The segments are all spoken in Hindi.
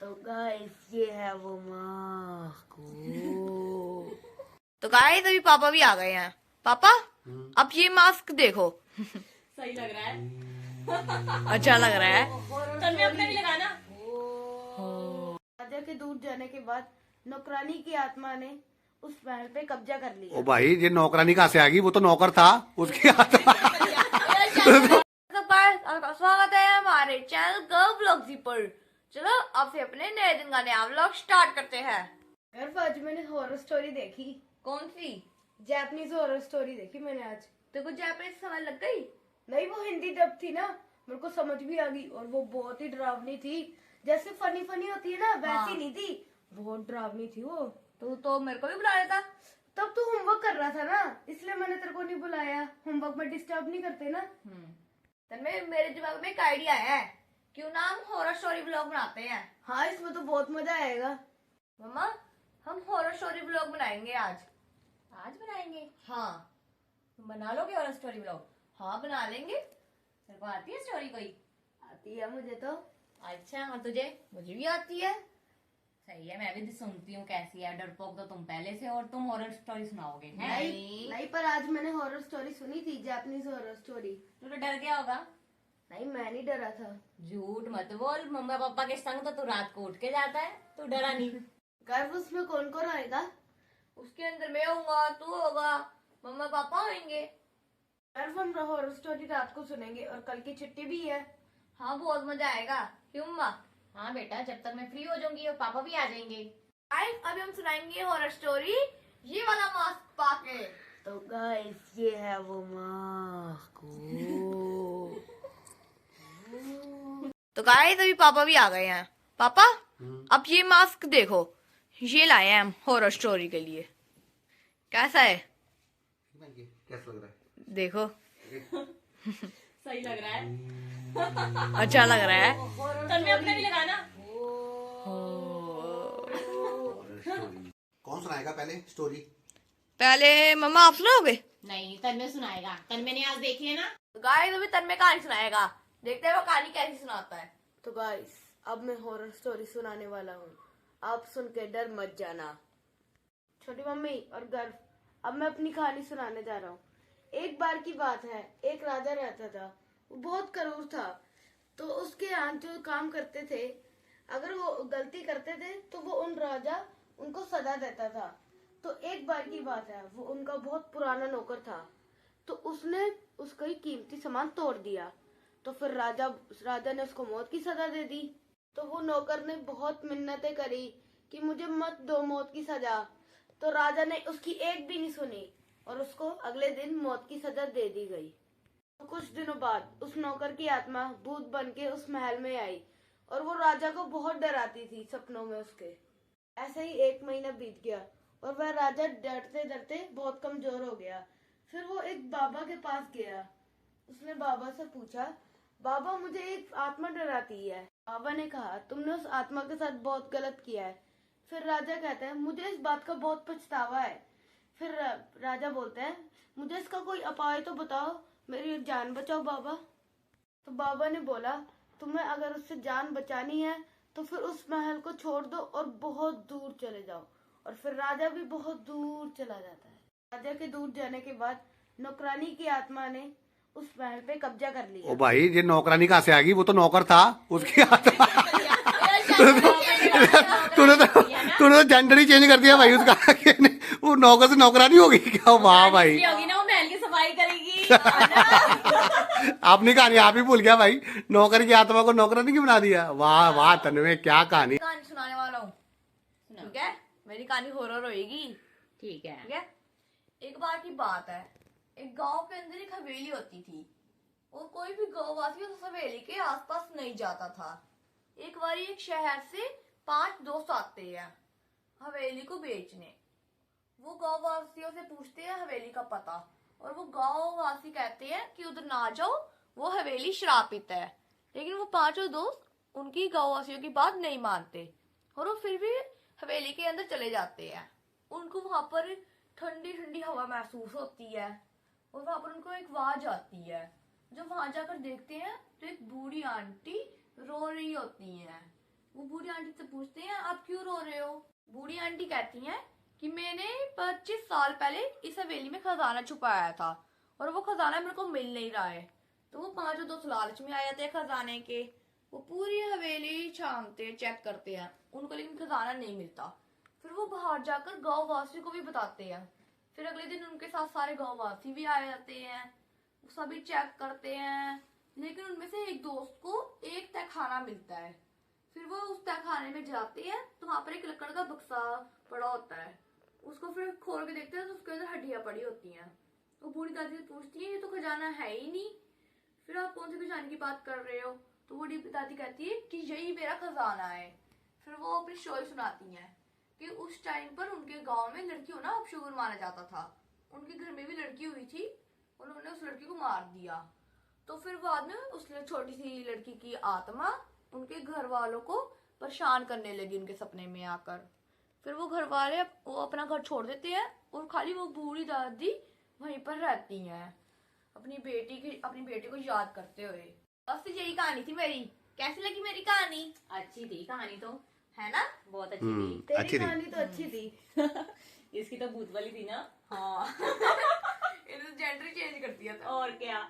तो गाइस ये है वो मास्क। तो गाइस अभी पापा भी आ गए हैं। पापा अब ये मास्क देखो। सही लग रहा है। अच्छा लग रहा है। तन्मय अपने भी लगाना। राजा के दूर जाने के बाद नौकरानी की आत्मा ने उस महल पे कब्जा कर लिया। ओ भाई ये नौकरानी कहाँ से आ गई? वो तो नौकर था, उसकी आत्मा। स्वागत है हमारे चैनल गर्ल व्लॉग्स पर। चलो आपसे अपने नए दिन का नया व्लॉग स्टार्ट करते हैं। गर्व आज मैंने हॉरर स्टोरी देखी। कौन सी? जापानीज हॉरर स्टोरी देखी मैंने आज। तेरे को जापानीज समझ लग गई? नहीं, वो हिंदी डब थी ना, मेरे को समझ भी आ गई। और वो बहुत ही डरावनी थी, जैसे फनी फनी होती है ना वैसी हाँ। नहीं थी, बहुत डरावनी थी वो। तू तो मेरे को भी बुला लेता। तब तू होमवर्क कर रहा था ना, इसलिए मैंने तेरे को नहीं बुलाया। होमवर्क में डिस्टर्ब नहीं करते ना। तन्मय मेरे दिमाग में एक आइडिया है, क्यों ना हम हॉरर स्टोरी व्लॉग बनाते हैं। हाँ, इसमें तो बहुत मजा आएगा। मम्मा हम हॉरर स्टोरी व्लॉग बनाएंगे आज। आज बनाएंगे? हाँ। तुम बना लोगे और स्टोरी ब्लॉग? हाँ बना लेंगे। तेरे को आती है स्टोरी कोई? आती है मुझे तो। अच्छा, और तुझे? मुझे भी आती है। सही है, मैं भी सुनती हूँ कैसी है। डरपोक तो तुम पहले से, और तुम हॉरर स्टोरी सुनाओगे हैं? नहीं नहीं, पर आज मैंने हॉरर स्टोरी सुनी थी, जापानीज हॉरर स्टोरी। तू तो डर गया होगा। नहीं, मैं नहीं डरा था। झूठ मत बोल, मम्मा पापा के संग तो तू रात को उठ के जाता है, तू डरा नहीं। गर्व उसमें कौन कौन आएगा? उसके अंदर मैं होऊंगा, तू होगा, मम्मा पापा होंगे। गर्व हम हॉरर स्टोरी रात को सुनेंगे और कल की छुट्टी भी है। हाँ बहुत मजा आएगा। क्यों मम्मा? हाँ बेटा, जब तक मैं फ्री हो जाऊंगी और पापा भी आ जाएंगे। गाइस अभी हम सुनाएंगे हॉरर स्टोरी ये वाला मास्क पाके। तो गाइस ये है वो मास्क। तो गाइस अभी पापा भी आ गए हैं। पापा अब ये मास्क देखो, ये लाए हैं हम हॉरर स्टोरी के लिए। कैसा है? कैसा लग रहा है? देखो सही लग रहा है। अच्छा लग रहा है। तन्मय अपने भी लगाना। कौन सुनाएगा पहले स्टोरी? पहले मम्मा आप सुनाओगे? नहीं, तन्मय सुनाएगा। तन्मय ने आज देखी है ना। गाइस अभी तन्मय कहानी सुनाएगा, देखते हैं वो कहानी कैसी सुनाता है। तो गाइस अब मैं हॉरर स्टोरी सुनाने वाला हूँ, आप सुन के डर मत जाना। छोटी मम्मी और गर्व, अब मैं अपनी कहानी सुनाने जा रहा हूँ। एक बार की बात है, एक राजा रहता था। वो बहुत क्रूर था। तो उसके यहाँ जो काम करते थे, अगर वो गलती करते थे तो वो राजा उनको सजा देता था। तो एक बार की बात है, वो उनका बहुत पुराना नौकर था। तो उसने उसका ही कीमती सामान तोड़ दिया। तो फिर राजा ने उसको मौत की सजा दे दी। तो वो नौकर ने बहुत मिन्नतें करी कि मुझे मत दो मौत की सजा। तो राजा ने उसकी एक भी नहीं सुनी और उसको अगले दिन मौत की सजा दे दी गई। तो कुछ दिनों बाद उस नौकर की आत्मा भूत बन के उस महल में आई और वो राजा को बहुत डराती थी सपनों में उसके। ऐसे ही 1 महीना बीत गया और वह राजा डरते डरते बहुत कमजोर हो गया। फिर वो एक बाबा के पास गया। उसने बाबा से पूछा, बाबा मुझे एक आत्मा डराती है। बाबा ने कहा, तुमने उस आत्मा के साथ बहुत गलत किया है। फिर राजा कहता है, मुझे इस बात का बहुत पछतावा है। फिर राजा बोलते हैं, मुझे इसका कोई उपाय तो बताओ, मेरी जान बचाओ बाबा। तो बाबा ने बोला, तुम्हें अगर उससे जान बचानी है तो फिर उस महल को छोड़ दो और बहुत दूर चले जाओ। और फिर राजा भी बहुत दूर चला जाता है। राजा के दूर जाने के बाद नौकरानी की आत्मा ने उस महल पे कब्जा कर लिया। ओ भाई ये नौकरानी कहाँ से आ गई? वो तो नौकर था, उसकी आत्मा। तूने तो जेंडर ही चेंज कर दिया भाई उसका। वो नौकर से नौकरानी हो गई क्या? वाह भाई, होगी ना, वो महल की सफाई करेगी। आपने कहानी आप ही भूल गया भाई। नौकर की आत्मा को नौकरानी क्यों बना दिया? वाह वाह तन्मय, क्या कहानी। कहानी सुनाने वाला हूँ, ठीक है? मेरी कहानी हॉरर होएगी, ठीक है। ठीक है? एक बार की बात है, एक गांव के अंदर एक हवेली होती थी और कोई भी गांववासी उस हवेली के आसपास नहीं जाता था। एक बार एक शहर से 5 दोस्त आते हैं हवेली को बेचने। वो गांववासियों से पूछते हैं हवेली का पता और वो गांववासी कहते हैं कि उधर ना जाओ, वो हवेली श्रापित है। लेकिन वो 5 दोस्त उनकी गांववासियों की बात नहीं मानते और वो फिर भी हवेली के अंदर चले जाते हैं। उनको वहां पर ठंडी ठंडी हवा महसूस होती है और वहां पर उनको एक आवाज आती है। जब वहां जाकर देखते हैं तो एक बूढ़ी आंटी रो रही होती है। वो बूढ़ी आंटी से पूछते हैं आप क्यों रो रहे हो। बूढ़ी आंटी कहती हैं कि मैंने 25 साल पहले इस हवेली में खजाना छुपाया था और वो खजाना मेरे को मिल नहीं रहा है। तो वो 5 दोस्त लालच में आ जाते हैं खजाने के। वो पूरी हवेली छानते चेक करते हैं, उनको लेकिन खजाना नहीं मिलता। फिर वो बाहर जाकर गांव वासी को भी बताते हैं। फिर अगले दिन उनके साथ सारे गांव वासी भी आ जाते हैं, सभी चेक करते हैं, लेकिन उनमें से एक दोस्त को एक तहखाना मिलता है। फिर वो उस तहखाने में जाते हैं तो वहां पर एक लकड़ का बक्सा पड़ा होता है। उसको फिर खोल के देखते हैं तो उसके अंदर हड्डियां पड़ी होती हैं। तो बूढ़ी दादी से पूछती है ये तो खजाना है ही नहीं, फिर आप कौन से खजाने की बात कर रहे हो। तो बूढ़ी दादी कहती है कि यही मेरा खजाना है। फिर वो अपनी स्टोरी सुनाती हैं कि उस टाइम पर उनके गांव में लड़की होना अपशगुन माना जाता था। उनके घर में भी लड़की हुई थी, उन्होंने उस लड़की को मार दिया। तो फिर बाद में उस छोटी सी लड़की की आत्मा उनके घर वालों को परेशान करने लगी उनके सपने में आकर। फिर वो घर वाले वो अपना घर छोड़ देते हैं और खाली वो बूढ़ी दादी वहीं पर रहती हैं अपनी बेटी को याद करते हुए। बस यही कहानी थी मेरी। कैसी लगी मेरी कहानी? अच्छी थी कहानी तो, है ना? बहुत अच्छी थी। तेरी अच्छी थी। कहानी तो अच्छी थी। इसकी तो भूत वाली थी ना। हाँ। इन्होंने जेंडर चेंज कर दिया था। और क्या।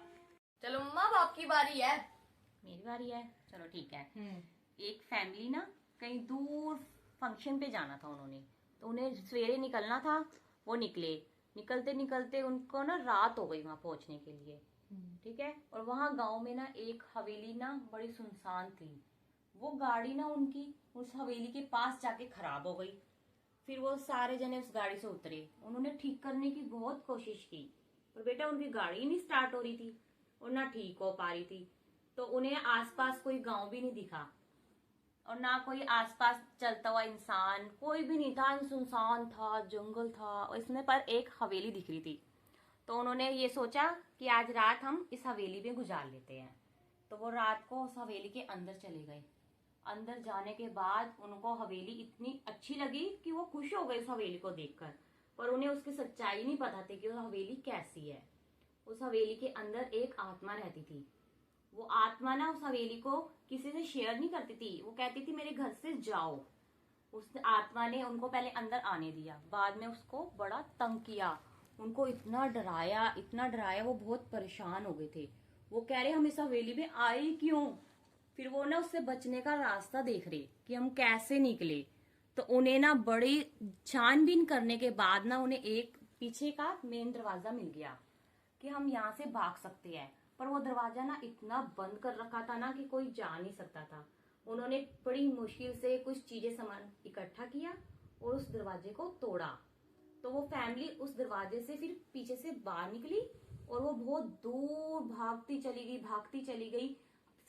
चलो मम्मा अब आपकी बारी है। मेरी बारी है, चलो ठीक है। एक फैमिली ना कहीं दूर फंक्शन पे जाना था उन्होंने, तो उन्हें सवेरे निकलना था। वो निकलते निकलते उनको ना रात हो गई वहां पहुंचने के लिए। ठीक है। और वहां गांव में ना एक हवेली ना बड़ी सुनसान थी। वो गाड़ी ना उनकी उस हवेली के पास जाके खराब हो गई। फिर वो सारे जने उस गाड़ी से उतरे, उन्होंने ठीक करने की बहुत कोशिश की, पर बेटा उनकी गाड़ी ही नहीं स्टार्ट हो रही थी और ना ठीक हो पा रही थी। तो उन्हें आसपास कोई गांव भी नहीं दिखा और ना कोई आसपास चलता हुआ इंसान, कोई भी नहीं था। सुनसान था, जंगल था और इसमें पर एक हवेली दिख रही थी। तो उन्होंने ये सोचा कि आज रात हम इस हवेली में गुजार लेते हैं। तो वो रात को उस हवेली के अंदर चले गए। अंदर जाने के बाद उनको हवेली इतनी अच्छी लगी कि वो खुश हो गए उस हवेली को देखकर, पर उन्हें उसकी सच्चाई नहीं पता थी कि वो हवेली कैसी है। उस हवेली के अंदर एक आत्मा रहती थी। वो आत्मा ना उस हवेली को किसी से शेयर नहीं करती थी, वो कहती थी मेरे घर से जाओ। उस आत्मा ने उनको पहले अंदर आने दिया, बाद में उसको बड़ा तंग किया, उनको इतना डराया, वो बहुत परेशान हो गए थे। वो कह रहे हम इस हवेली में आए क्यों। फिर वो ना उससे बचने का रास्ता देख रहे कि हम कैसे निकले। तो उन्हें ना बड़ी छानबीन करने के बाद ना उन्हें एक पीछे का मेन दरवाजा मिल गया कि हम यहाँ से भाग सकते हैं। पर वो दरवाजा ना इतना बंद कर रखा था ना कि कोई जा नहीं सकता था। उन्होंने बड़ी मुश्किल से कुछ चीजें सामान इकट्ठा किया और उस दरवाजे को तोड़ा। तो वो फैमिली उस दरवाजे से फिर पीछे से बाहर निकली और वो बहुत दूर भागती चली गई।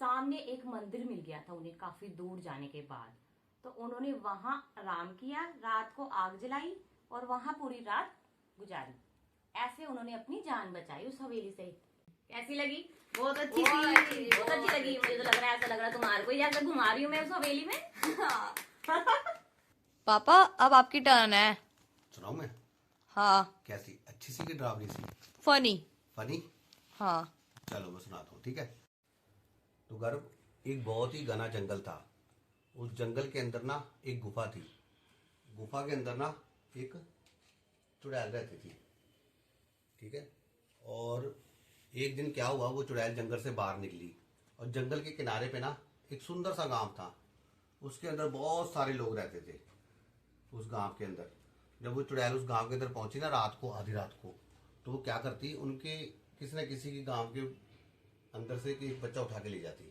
सामने एक मंदिर मिल गया था उन्हें काफी दूर जाने के बाद। तो उन्होंने वहां आराम किया, रात को आग जलाई और वहां पूरी रात गुजारी। ऐसे उन्होंने अपनी जान बचाई उस हवेली से। कैसी लगी? बहुत अच्छी बहुत थी। अच्छी थी। बहुत अच्छी लगी। मुझे तो लग रहा है ऐसा लग रहा है तुम्हारे को ही जैसे घुमा रही हूँ मैं उस हवेली में। पापा अब आपकी टर्न है। सुनाऊं मैं? हाँ। कैसी, अच्छी सी कि डरावनी सी? फनी। फनी? हाँ। चलो मैं सुनाता हूँ, ठीक है। तो गर्भ एक बहुत ही घना जंगल था। उस जंगल के अंदर ना एक गुफा थी। गुफा के अंदर ना एक चुड़ैल रहती थी, ठीक है। और एक दिन क्या हुआ, वो चुड़ैल जंगल से बाहर निकली और जंगल के किनारे पे ना एक सुंदर सा गांव था। उसके अंदर बहुत सारे लोग रहते थे उस गांव के अंदर। जब वो चुड़ैल उस गांव के अंदर पहुंची ना रात को, आधी रात को, तो वो क्या करती, उनके किसी न किसी के गांव के अंदर से एक बच्चा उठा के ले जाती।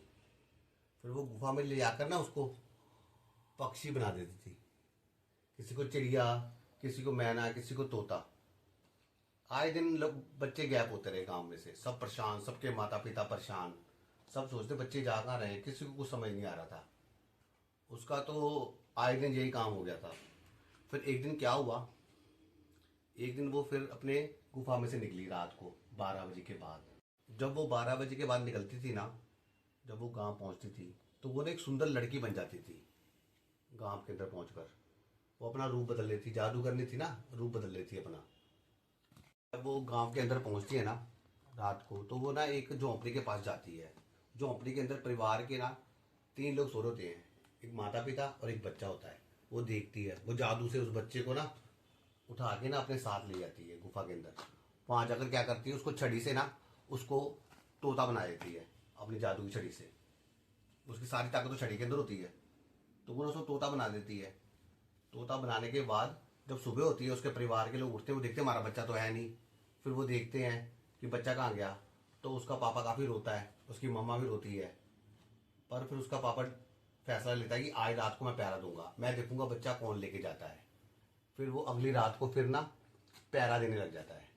फिर वो गुफा में ले जाकर ना उसको पक्षी बना देती थी। किसी को चिड़िया, किसी को मैना, किसी को तोता। आए दिन लोग बच्चे गैप होते रहे गांव में से, सब परेशान, सबके माता पिता परेशान, सब सोचते बच्चे जा कहाँ रहे हैं, किसी को कुछ समझ नहीं आ रहा था। उसका तो आए दिन यही काम हो गया था। फिर एक दिन क्या हुआ, एक दिन वो फिर अपने गुफा में से निकली रात को 12 बजे के बाद। जब वो 12 बजे के बाद निकलती थी ना, जब वो गांव पहुंचती थी तो वो एक सुंदर लड़की बन जाती थी। गांव के अंदर पहुंचकर वो अपना रूप बदल लेती, जादू करनी थी ना, रूप बदल लेती अपना। जब वो गांव के अंदर पहुंचती है ना रात को, तो वो ना एक झोंपड़ी के पास जाती है। झोंपड़ी के अंदर परिवार के ना 3 लोग सो रहे होते हैं। एक माता पिता और एक बच्चा होता है। वो देखती है, वो जादू से उस बच्चे को ना उठा के ना अपने साथ ले जाती है गुफा के अंदर। वहां जाकर क्या करती है, उसको छड़ी से ना उसको तोता बना देती है अपनी जादू की छड़ी से। उसकी सारी ताकत तो छड़ी के अंदर होती है, तो वो उसको तोता बना देती है। तोता बनाने के बाद जब सुबह होती है, उसके परिवार के लोग उठते हैं, वो देखते हैं हमारा बच्चा तो है नहीं। फिर वो देखते हैं कि बच्चा कहाँ गया, तो उसका पापा काफ़ी रोता है, उसकी मम्मा भी रोती है। पर फिर उसका पापा फैसला लेता है कि आज रात को मैं पहरा दूंगा, मैं देखूंगा बच्चा कौन लेके जाता है। फिर वो अगली रात को फिर ना पहरा देने लग जाता है।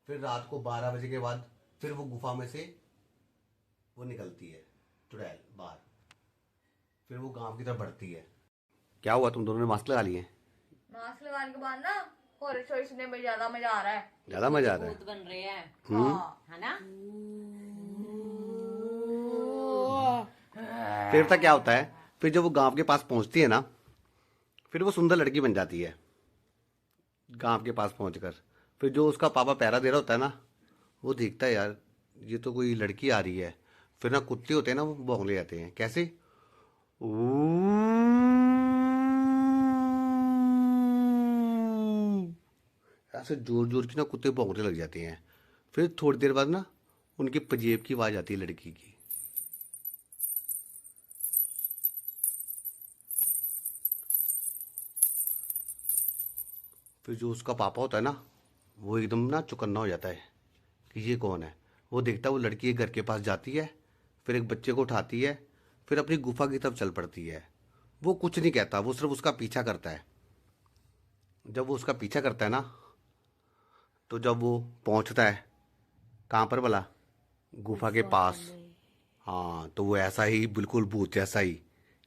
फिर रात को 12 बजे के बाद फिर वो गुफा में से वो निकलती है चुड़ैल बाहर। फिर वो गांव की तरफ बढ़ती है। क्या हुआ, तुम दोनों ने मास्क लगा लिए? मास्क लगाने के बाद ना हॉरर स्टोरी सुनने में ज्यादा मजा आ रहा है। ज्यादा मजा आ रहा है। भूत बन रहे हैं, हाँ। है ना? फिर तक क्या होता है, फिर जब वो गांव के पास पहुंचती है ना, फिर वो सुंदर लड़की बन जाती है। गांव के पास पहुंचकर फिर जो उसका पापा पहरा दे रहा होता है ना, वो देखता है यार ये तो कोई लड़की आ रही है। फिर ना कुत्ते होते हैं ना, वो भौंकने जाते हैं। कैसे? ऐसे जोर जोर की ना कुत्ते भौंकने लग जाते हैं। फिर थोड़ी देर बाद ना उनकी पंजेब की आवाज आती है लड़की की। फिर जो उसका पापा होता है ना, वो एकदम ना चौकन्ना हो जाता है कि ये कौन है। वो देखता है वो लड़की घर के पास जाती है, फिर एक बच्चे को उठाती है, फिर अपनी गुफा की तरफ चल पड़ती है। वो कुछ नहीं कहता, वो सिर्फ उसका पीछा करता है। जब वो उसका पीछा करता है ना, तो जब वो पहुंचता है कहाँ पर भला, गुफा के पास। हाँ, तो वो ऐसा ही बिल्कुल भूत जैसा ही,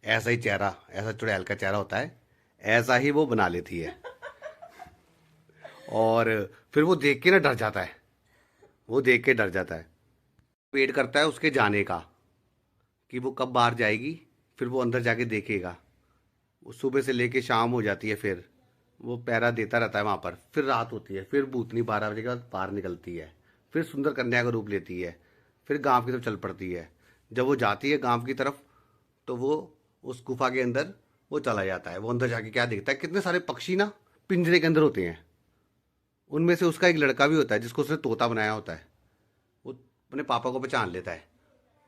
ऐसा ही चेहरा, ऐसा चुड़ैल का चेहरा होता है, ऐसा ही वो बना लेती है। और फिर वो देख के ना डर जाता है। वो देख के डर जाता है, वेट करता है उसके जाने का कि वो कब बाहर जाएगी। फिर वो अंदर जाके देखेगा। वो सुबह से लेके शाम हो जाती है, फिर वो पहरा देता रहता है वहाँ पर। फिर रात होती है, फिर भूतनी 12 बजे के बाद बाहर निकलती है, फिर सुंदर कन्या का रूप लेती है, फिर गांव की तरफ चल पड़ती है। जब वो जाती है गांव की तरफ, तो वो उस गुफा के अंदर वो चला जाता है। वो अंदर जाके क्या देखता है, कितने सारे पक्षी ना पिंजरे के अंदर होते हैं। उनमें से उसका एक लड़का भी होता है जिसको उसने तोता बनाया होता है। वो अपने पापा को पहचान लेता है,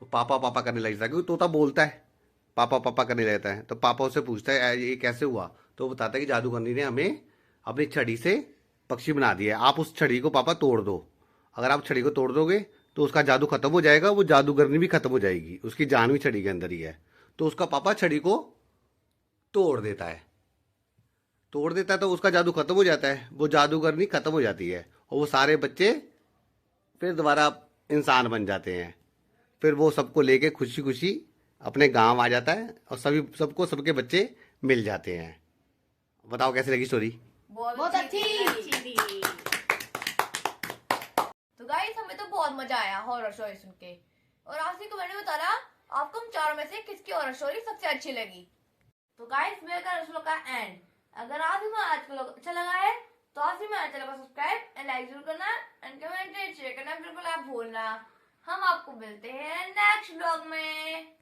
वो पापा पापा करने लग जाता है, क्योंकि तोता बोलता है, पापा पापा करने लगता है। तो पापा उससे पूछता है ये कैसे हुआ, तो वो बताता है कि जादूगरनी ने हमें अपनी छड़ी से पक्षी बना दिया है, आप उस छड़ी को पापा तोड़ दो। अगर आप छड़ी को तोड़ दोगे तो उसका जादू खत्म हो जाएगा, वो जादूगरनी भी खत्म हो जाएगी, उसकी जान भी छड़ी के अंदर ही है। तो उसका पापा छड़ी को तोड़ देता है। तोड़ देता है तो उसका जादू खत्म हो जाता है, वो जादूगरनी खत्म हो जाती है, और वो सारे बच्चे फिर दोबारा इंसान बन जाते हैं। फिर वो सबको लेके खुशी खुशी अपने गांव आ जाता है, और सभी सबको सबके बच्चे मिल जाते हैं। बताओ कैसी लगी स्टोरी? बहुत अच्छी। तो गाइस हमें तो बहुत मजा आया हॉरर स्टोरी सुन के। और आपसे कमेंट में बताना आपको हम चारों में से किसकी हॉरर स्टोरी सबसे अच्छी लगी। तो गाइस मेरे का रसलो का एंड। अगर आप भी हमारा आज का लोग अच्छा लगा है तो आप भी हमारे चैनल को सब्सक्राइब एंड लाइक जरूर करना एंड कमेंट शेयर करना बिल्कुल आप भूलना। हम आपको मिलते हैं नेक्स्ट व्लॉग में।